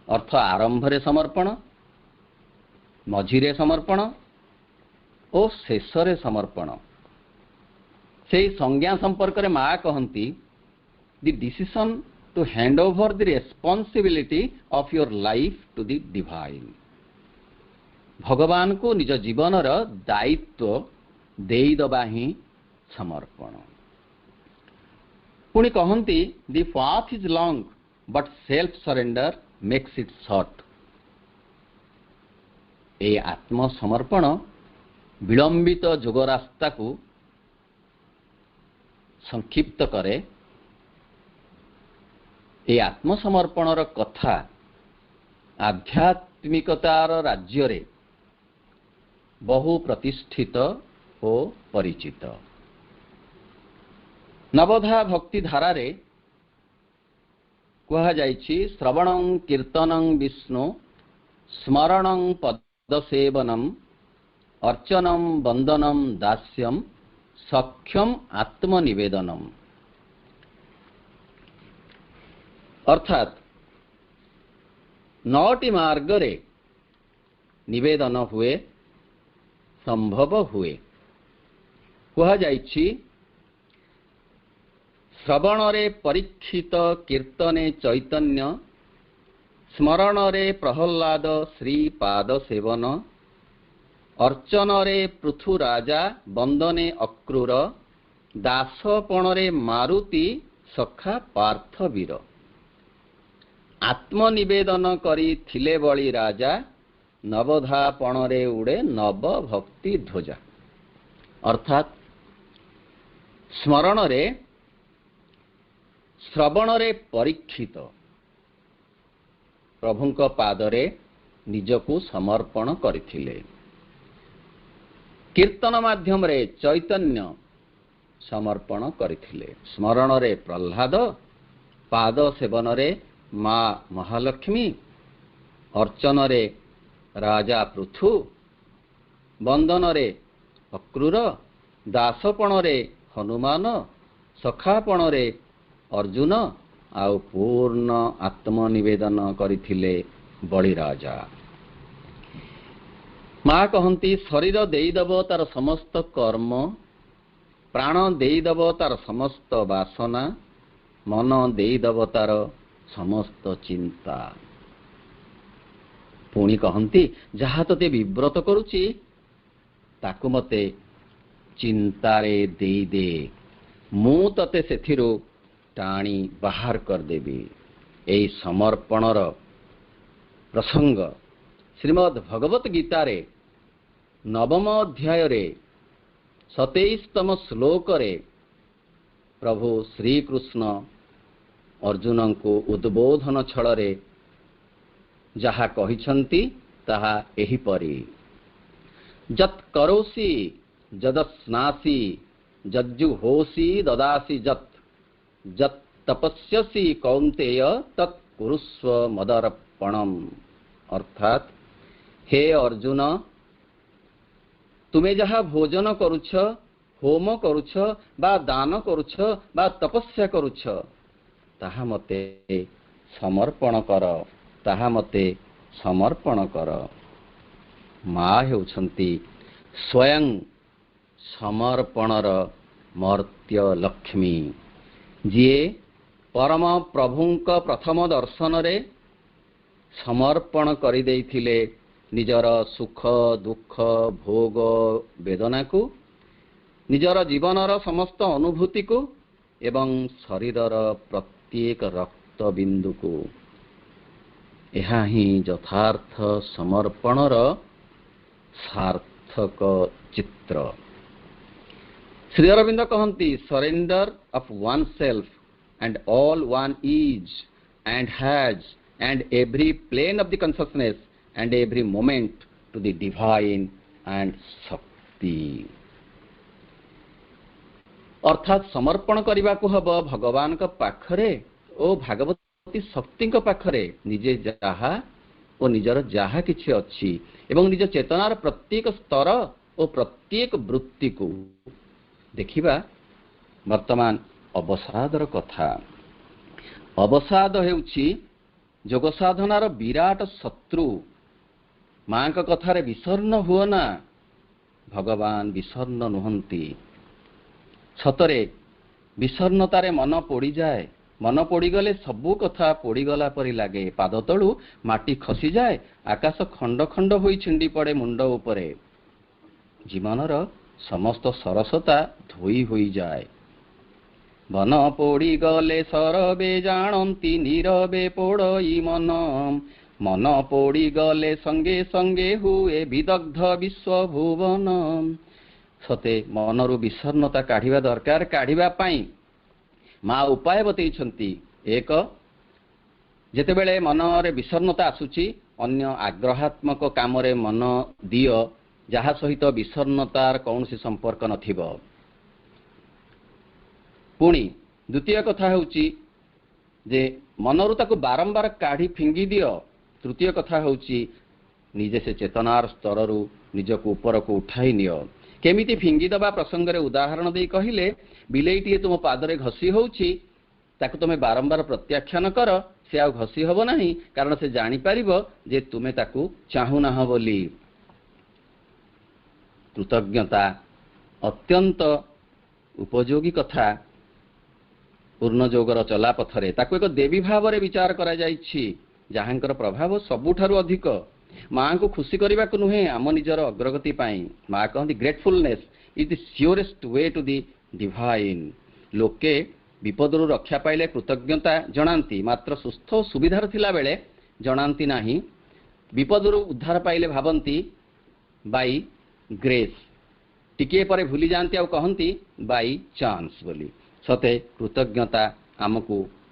Speaker 2: ଅର୍ଥ ଆରମ୍ଭରେ ସମର୍ପଣ, ମଝିରେ ସମର୍ପଣ ଓ ଶେଷରେ ସମର୍ପଣ। ସେହି ସଂଜ୍ଞା ସମ୍ପର୍କରେ ମା କହନ୍ତି, the decision to hand over the responsibility of your life to the divine. ଭଗବାନଙ୍କୁ ନିଜ ଜୀବନର ଦାୟିତ୍ୱ ଦେଇଦେବା ହିଁ ସମର୍ପଣ। ପୁଣି କହନ୍ତି, the path is long but self surrender makes it short. ଏହି ଆତ୍ମସମର୍ପଣ ବିଳମ୍ବିତ ଯୋଗ ରାସ୍ତାକୁ ସଂକ୍ଷିପ୍ତ କରେ। ଏହି ଆତ୍ମସମର୍ପଣର କଥା ଆଧ୍ୟାତ୍ମିକତାର ରାଜ୍ୟରେ ବହୁ ପ୍ରତିଷ୍ଠିତ ଓ ପରିଚିତ। ନବଧା ଭକ୍ତି ଧାରାରେ କୁହାଯାଇଛି, ଶ୍ରବଣଂ କୀର୍ତ୍ତନଂ ବିଷ୍ଣୁ ସ୍ମରଣଂ ପଦସେବନଂ ଅର୍ଚ୍ଚନଂ ବନ୍ଦନଂ ଦାସ୍ୟଂ ସଖ୍ୟଂ ଆତ୍ମନିବେଦନଂ। ଅର୍ଥାତ୍ 9ଟି ମାର୍ଗରେ ନିବେଦନ ହୁଏ, ସମ୍ଭବ ହୁଏ। କୁହାଯାଇଛି, ଶ୍ରବଣରେ ପରୀକ୍ଷିତ, କୀର୍ତ୍ତନେ ଚୈତନ୍ୟ, ସ୍ମରଣରେ ପ୍ରହଲ୍ଲାଦ ଶ୍ରୀପାଦ ସେବନ, ଅର୍ଚ୍ଚନରେ ପୃଥୁରାଜା, ବନ୍ଦନେ ଅକ୍ରୂର, ଦାସପଣରେ ମାରୁତି, ସଖା ପାର୍ଥବୀର। ଆତ୍ମନିବେଦନ କରିଥିଲେ ବଳି ରାଜା, ନବଧାପଣରେ ଉଡ଼େ ନବ ଭକ୍ତି ଧ୍ୱଜା। ଅର୍ଥାତ୍ ସ୍ମରଣରେ ଶ୍ରବଣରେ ପରୀକ୍ଷିତ ପ୍ରଭୁଙ୍କ ପାଦରେ ନିଜକୁ ସମର୍ପଣ କରିଥିଲେ। କୀର୍ତ୍ତନ ମାଧ୍ୟମରେ ଚୈତନ୍ୟ ସମର୍ପଣ କରିଥିଲେ। ସ୍ମରଣରେ ପ୍ରହ୍ଲାଦ, ପାଦ ସେବନରେ ମା ମହାଲକ୍ଷ୍ମୀ, ଅର୍ଚ୍ଚନରେ ରାଜା ପୃଥୁ, ବନ୍ଦନରେ ଅକ୍ରୂର, ଦାସପଣରେ ହନୁମାନ, ସଖାପଣରେ ଅର୍ଜୁନ ଆଉ ପୂର୍ଣ୍ଣ ଆତ୍ମନିବେଦନ କରିଥିଲେ ବଳିରାଜା। ମା କହନ୍ତି ଶରୀର ଦେଇଦେବ ତାର ସମସ୍ତ କର୍ମ, ପ୍ରାଣ ଦେଇଦେବ ତାର ସମସ୍ତ ବାସନା, ମନ ଦେଇଦେବ ତାର ସମସ୍ତ ଚିନ୍ତା। ପୁଣି କହନ୍ତି ଯାହା ତତେ ବିବ୍ରତ କରୁଛି ତାକୁ ମତେ ଚିନ୍ତାରେ ଦେଇଦେ, ମୁଁ ତତେ ସେଥିରୁ ଟାଣି ବାହାର କରିଦେବି। ଏହି ସମର୍ପଣର ପ୍ରସଙ୍ଗ ଶ୍ରୀମଦ୍ ଭଗବତ ଗୀତାରେ 9ମ ଅଧ୍ୟାୟରେ 27ତମ ଶ୍ଲୋକରେ ପ୍ରଭୁ ଶ୍ରୀକୃଷ୍ଣ ଅର୍ଜୁନଙ୍କୁ ଉଦ୍ବୋଧନ ଛଳରେ ଯାହା କହିଛନ୍ତି ତାହା ଏହିପରି। ଯତ୍ କରୋଷି ଯଦସ୍ନାସି ଯଜ୍ଜୁହୋଷି ଦଦାସି ଯତ୍, ଯତ୍ ତପସ୍ୟସି କୌନ୍ତେୟ ତତ୍ କୁରୁଷ୍ବ ମଦର୍ପଣମ୍। ଅର୍ଥାତ୍ ହେ ଅର୍ଜୁନ, ତୁମେ ଯାହା ଭୋଜନ କରୁଛ, ହୋମ କରୁଛ ବା ଦାନ କରୁଛ ବା ତପସ୍ୟା କରୁଛ ତାହା ମୋତେ ସମର୍ପଣ କର, ତାହା ମୋତେ ସମର୍ପଣ କର। ମା ହେଉଛନ୍ତି ସ୍ୱୟଂ ସମର୍ପଣର ମର୍ତ୍ତ୍ୟ ଲକ୍ଷ୍ମୀ, ଯିଏ ପରମ ପ୍ରଭୁଙ୍କ ପ୍ରଥମ ଦର୍ଶନରେ ସମର୍ପଣ କରିଦେଇଥିଲେ ନିଜର ସୁଖ ଦୁଃଖ ଭୋଗ ବେଦନାକୁ, ନିଜର ଜୀବନର ସମସ୍ତ ଅନୁଭୂତିକୁ ଏବଂ ଶରୀରର ପ୍ରତ୍ୟେକ ରକ୍ତବିନ୍ଦୁକୁ। ଏହା ହିଁ ଯଥାର୍ଥ ସମର୍ପଣର ସାର୍ଥକ ଚିତ୍ର। ଶ୍ରୀ ଅରବିନ୍ଦ କହନ୍ତି surrender of one self and all one is and has and every plane of the consciousness and every moment to the divine and Shakti। ଅର୍ଥାତ୍ ସମର୍ପଣ କରିବାକୁ ହେବ ଭଗବାନଙ୍କ ପାଖରେ ଓ ଭାଗବତୀ ଶକ୍ତିଙ୍କ ପାଖରେ ନିଜେ ଯାହା ଓ ନିଜର ଯାହା କିଛି ଅଛି ଏବଂ ନିଜ ଚେତନାର ପ୍ରତ୍ୟେକ ସ୍ତର ଓ ପ୍ରତ୍ୟେକ ବୃତ୍ତିକୁ। ଦେଖିବା ବର୍ତ୍ତମାନ ଅବସାଦର କଥା। ଅବସାଦ ହେଉଛି ଯୋଗ ସାଧନାର ବିରାଟ ଶତ୍ରୁ। ମାଙ୍କ କଥାରେ ବିଷର୍ଣ୍ଣ ହୁଅ ନା, ଭଗବାନ ବିଷର୍ଣ୍ଣ ନୁହନ୍ତି। ସତରେ ବିଷର୍ଣ୍ଣତାରେ ମନ ପୋଡ଼ିଯାଏ। ମନ ପୋଡ଼ିଗଲେ ସବୁ କଥା ପୋଡ଼ିଗଲା ପରି ଲାଗେ। ପାଦ ତଳୁ ମାଟି ଖସିଯାଏ, ଆକାଶ ଖଣ୍ଡ ଖଣ୍ଡ ହୋଇ ଛିଣ୍ଡି ପଡ଼େ ମୁଣ୍ଡ ଉପରେ। ଜୀବନର ସମସ୍ତ ସରସତା ଧୋଇ ହୋଇଯାଏ। ବନ ପୋଡ଼ିଗଲେ ସରବେ ଜାଣନ୍ତି, ନୀରବେ ପୋଡ଼ଇ ମନ, ମନ ପୋଡ଼ିଗଲେ ସଙ୍ଗେ ସଙ୍ଗେ ହୁଏ ବିଦଗ୍ଧ ବିଶ୍ୱଭୁବନ। ସତେ ମନରୁ ବିଷର୍ଣ୍ଣତା କାଢ଼ିବା ଦରକାର। କାଢ଼ିବା ପାଇଁ ମା ଉପାୟ ବତେଇଛନ୍ତି। ଏକ, ଯେତେବେଳେ ମନରେ ବିଷର୍ଣ୍ଣତା ଆସୁଛି ଅନ୍ୟ ଆଗ୍ରହାତ୍ମକ କାମରେ ମନ ଦିଅ ଯାହା ସହିତ ବିଷର୍ଣ୍ଣତାର କୌଣସି ସମ୍ପର୍କ ନଥିବ। ପୁଣି ଦ୍ୱିତୀୟ କଥା ହେଉଛି ଯେ ମନରୁ ତାକୁ ବାରମ୍ବାର କାଢ଼ି ଫିଙ୍ଗି ଦିଅ। ତୃତୀୟ କଥା ହେଉଛି ନିଜେ ସେ ଚେତନାର ସ୍ତରରୁ ନିଜକୁ ଉପରକୁ ଉଠାଇ ନିଅ। କେମିତି ଫିଙ୍ଗିଦେବା ପ୍ରସଙ୍ଗରେ ଉଦାହରଣ ଦେଇ କହିଲେ, ବିଲେଇଟିଏ ତୁମ ପାଦରେ ଘଷି ହେଉଛି, ତାକୁ ତୁମେ ବାରମ୍ବାର ପ୍ରତ୍ୟାଖ୍ୟାନ କର, ସେ ଆଉ ଘଷି ହେବ ନାହିଁ, କାରଣ ସେ ଜାଣିପାରିବ ଯେ ତୁମେ ତାକୁ ଚାହୁଁନାହ ବୋଲି। କୃତଜ୍ଞତା ଅତ୍ୟନ୍ତ ଉପଯୋଗୀ କଥା। ପୂର୍ଣ୍ଣ ଯୋଗର ଚଲାପଥରେ ତାକୁ ଏକ ଦେବୀ ଭାବରେ ବିଚାର କରାଯାଇଛି, ଯାହାଙ୍କର ପ୍ରଭାବ ସବୁଠାରୁ ଅଧିକ। ମାଙ୍କୁ ଖୁସି କରିବାକୁ ନୁହେଁ, ଆମ ନିଜର ଅଗ୍ରଗତି ପାଇଁ। ମା କହନ୍ତି gratefulness is the surest way to the divine. ଲୋକେ ବିପଦରୁ ରକ୍ଷା ପାଇଲେ କୃତଜ୍ଞତା ଜଣାନ୍ତି, ମାତ୍ର ସୁସ୍ଥ ଓ ସୁବିଧାରେ ଥିଲାବେଳେ ଜଣାନ୍ତି ନାହିଁ। ବିପଦରୁ ଉଦ୍ଧାର ପାଇଲେ ଭାବନ୍ତି ବାଇ ଗ୍ରେସ୍, ଟିକିଏ ପରେ ଭୁଲି ଯାଆନ୍ତି ଆଉ କହନ୍ତି ବାଇ ଚାନ୍ସ ବୋଲି। ସତେ କୃତଜ୍ଞତା ଆମକୁ